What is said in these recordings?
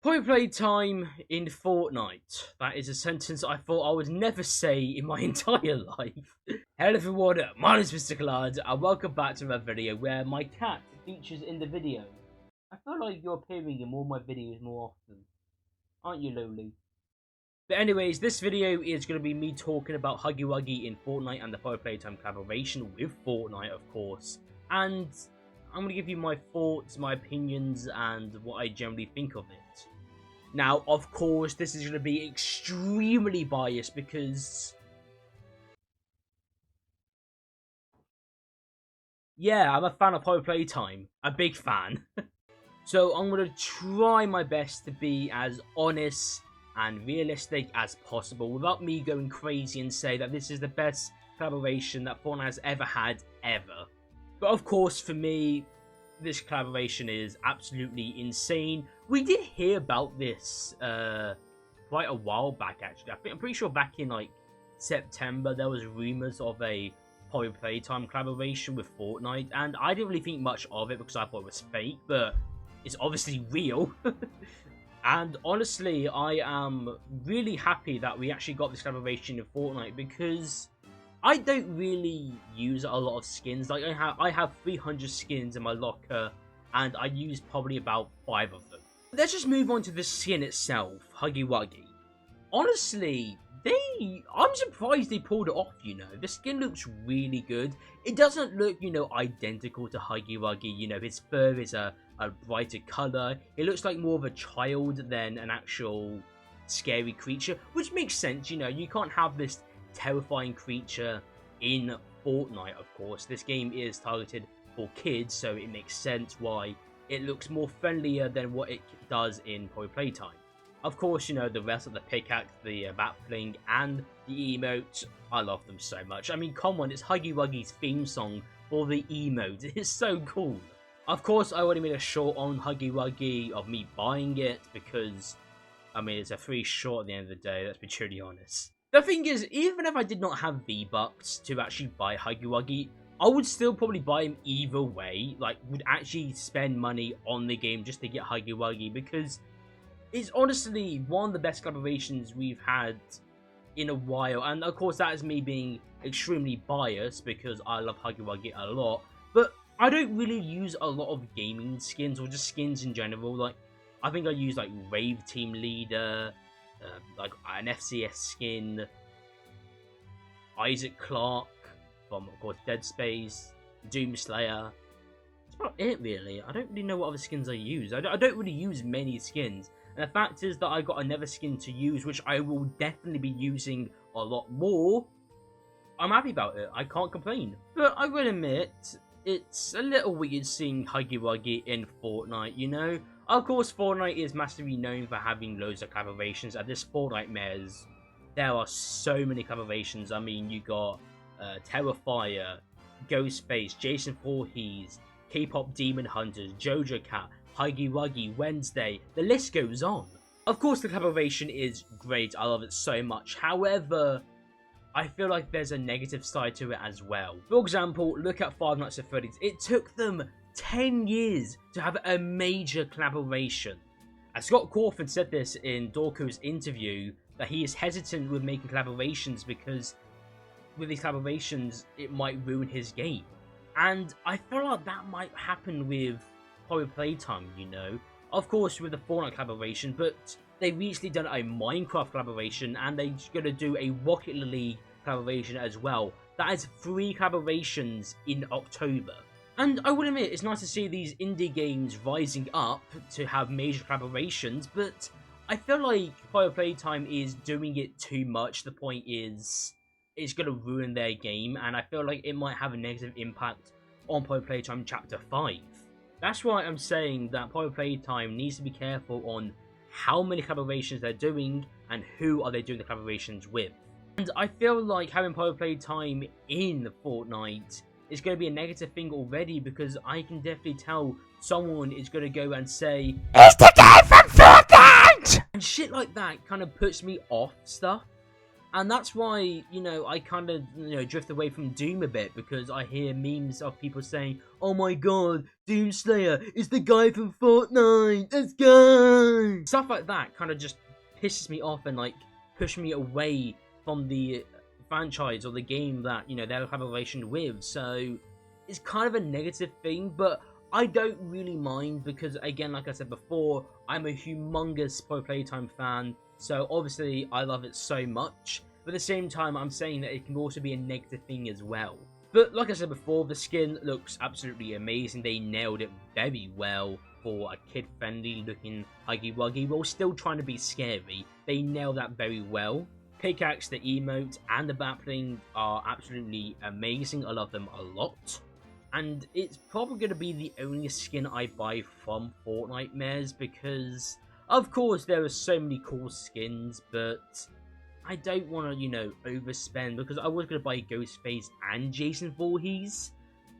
Playtime in Fortnite. That is a sentence I thought I would never say in my entire life. Hello everyone, my name is Mr. Collard, and welcome back to another video where my cat features in the video. I feel like you're appearing in more of my videos more often. Aren't you, Loli? But anyways, this video is going to be me talking about Huggy Wuggy in Fortnite and the Playtime collaboration with Fortnite, of course. And I'm going to give you my thoughts, my opinions, and what I generally think of it. Now, of course, this is going to be extremely biased because, yeah, I'm a fan of Playtime. A big fan. So I'm going to try my best to be as honest and realistic as possible without me going crazy and say that this is the best collaboration that Fortnite has ever had, ever. But of course, for me, this collaboration is absolutely insane. We did hear about this quite a while back, actually. I'm pretty sure back in like September there was rumors of a Playtime collaboration with Fortnite, and I didn't really think much of it because I thought it was fake, but it's obviously real. And honestly, I am really happy that we actually got this collaboration in Fortnite because I don't really use a lot of skins. Like I have 300 skins in my locker, and I use probably about 5 of them. Let's just move on to the skin itself, Huggy Wuggy. Honestly, I'm surprised they pulled it off, you know. The skin looks really good. It doesn't look, you know, identical to Huggy Wuggy. You know, his fur is a brighter color. It looks like more of a child than an actual scary creature, which makes sense, you know. You can't have this terrifying creature in Fortnite, of course. This game is targeted for kids, so it makes sense why it looks more friendlier than what it does in Playtime. Of course, you know, the rest of the pickaxe, the bat fling, and the emotes, I love them so much. I mean, come on, it's Huggy Wuggy's theme song for the emotes. It is so cool. Of course, I already made a short on Huggy Wuggy of me buying it because, I mean, it's a free short at the end of the day, let's be truly honest. The thing is, even if I did not have V-Bucks to actually buy Huggy Wuggy, I would still probably buy him either way. Like, would actually spend money on the game just to get Huggy Wuggy because it's honestly one of the best collaborations we've had in a while. And of course, that is me being extremely biased because I love Huggy Wuggy a lot. But I don't really use a lot of gaming skins or just skins in general. Like, I think I use like Rave Team Leader, like an FCS skin, Isaac Clarke from, of course, Dead Space, Doomslayer. That's about it, really. I don't really know what other skins I use. I don't really use many skins. And the fact is that I got another skin to use, which I will definitely be using a lot more. I'm happy about it. I can't complain. But I will admit, it's a little weird seeing Huggy Wuggy in Fortnite, you know? Of course, Fortnite is massively known for having loads of collaborations. At this Fortnite Mares, there are so many collaborations. I mean, you got Terrifier, Ghostface, Jason Voorhees, K-pop Demon Hunters, Jojo Cat, Huggy Wuggy, Wednesday. The list goes on. Of course, the collaboration is great. I love it so much. However, I feel like there's a negative side to it as well. For example, look at Five Nights at Freddy's. It took them 10 years to have a major collaboration. And Scott Cawthon said this in Dorko's interview, that he is hesitant with making collaborations because with these collaborations, it might ruin his game. And I feel like that might happen with Playtime, you know. Of course, with the Fortnite collaboration, but they've recently done a Minecraft collaboration, and they're going to do a Rocket League collaboration as well. That is 3 collaborations in October. And I will admit, it's nice to see these indie games rising up to have major collaborations, but I feel like Playtime is doing it too much. The point is, it's going to ruin their game, and I feel like it might have a negative impact on Playtime Chapter 5. That's why I'm saying that Playtime needs to be careful on how many collaborations they're doing and who are they doing the collaborations with. And I feel like having Playtime in Fortnite is going to be a negative thing already because I can definitely tell someone is going to go and say, "It's the guy from Fortnite!" And shit like that kind of puts me off stuff. And that's why, you know, I kind of, you know, drift away from Doom a bit, because I hear memes of people saying, oh my god, Doomslayer is the guy from Fortnite, let's go! Stuff like that kind of just pisses me off and, like, push me away from the franchise or the game that, you know, they're collaboration with. So it's kind of a negative thing, but I don't really mind because, again, like I said before, I'm a humongous Pro Playtime fan. So obviously I love it so much, but at the same time I'm saying that it can also be a negative thing as well. But like I said before, the skin looks absolutely amazing. They nailed it very well for a kid-friendly looking Huggy Wuggy while still trying to be scary. They nailed that very well. Pickaxe, the emote, and the backbling are absolutely amazing. I love them a lot. And it's probably going to be the only skin I buy from Fortnite Mares because, of course, there are so many cool skins, but I don't want to, you know, overspend because I was going to buy Ghostface and Jason Voorhees,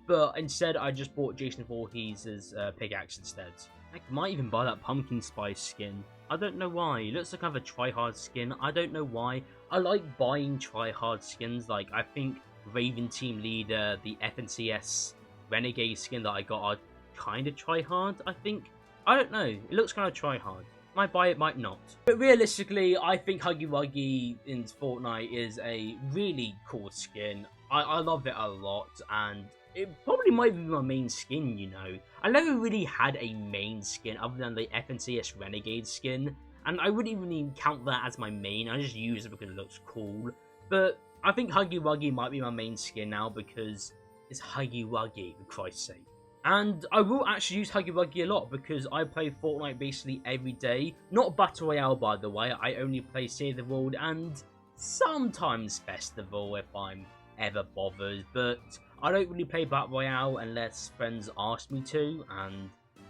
but instead I just bought Jason Voorhees' pickaxe instead. I might even buy that Pumpkin Spice skin. I don't know why. It looks like I have a tryhard skin. I don't know why. I like buying tryhard skins. Like, I think Raven Team Leader, the FNCS Renegade skin that I got are kind of tryhard, I think. I don't know. It looks kind of tryhard. Might buy it, might not. But realistically, I think Huggy Wuggy in Fortnite is a really cool skin. I love it a lot, and it probably might be my main skin, you know. I never really had a main skin other than the FNCS Renegade skin, and I wouldn't even count that as my main. I just use it because it looks cool. But I think Huggy Wuggy might be my main skin now because it's Huggy Wuggy, for Christ's sake. And I will actually use Huggy Wuggy a lot because I play Fortnite basically every day. Not Battle Royale, by the way. I only play Save the World and sometimes Festival if I'm ever bothered. But I don't really play Battle Royale unless friends ask me to. And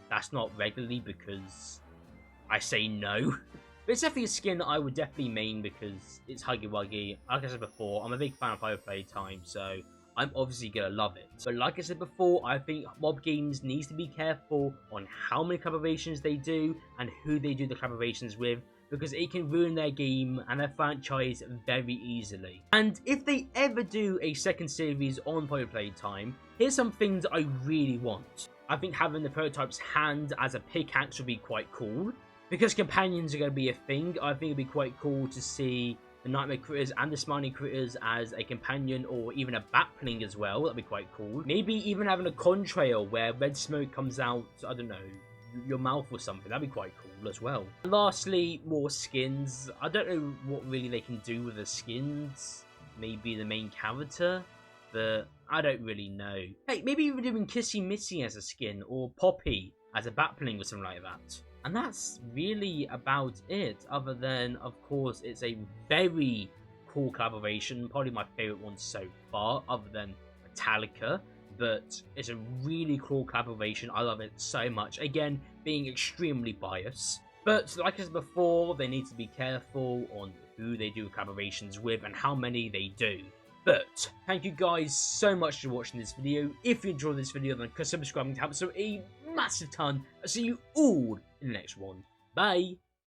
that's not regularly because I say no. But it's definitely a skin that I would definitely main because it's Huggy Wuggy. Like I said before, I'm a big fan of Playtime, so I'm obviously going to love it. But like I said before, I think Mob Games needs to be careful on how many collaborations they do and who they do the collaborations with, because it can ruin their game and their franchise very easily. And if they ever do a second series on Playtime, here's some things I really want. I think having the prototype's hand as a pickaxe would be quite cool, because companions are going to be a thing. I think it'd be quite cool to see the Nightmare Critters and the Smiley Critters as a companion or even a backbling as well. That'd be quite cool. Maybe even having a contrail where red smoke comes out, I don't know, your mouth or something. That'd be quite cool as well. And lastly, more skins. I don't know what really they can do with the skins. Maybe the main character, but I don't really know. Hey, maybe even doing Kissy Missy as a skin or Poppy as a backbling or something like that. And that's really about it, other than, of course, it's a very cool collaboration, probably my favourite one so far, other than Metallica, but it's a really cool collaboration. I love it so much. Again, being extremely biased. But like I said before, they need to be careful on who they do collaborations with and how many they do. But thank you guys so much for watching this video. If you enjoyed this video, then consider subscribing to help us out a massive ton. I'll see you all in the next one. Bye!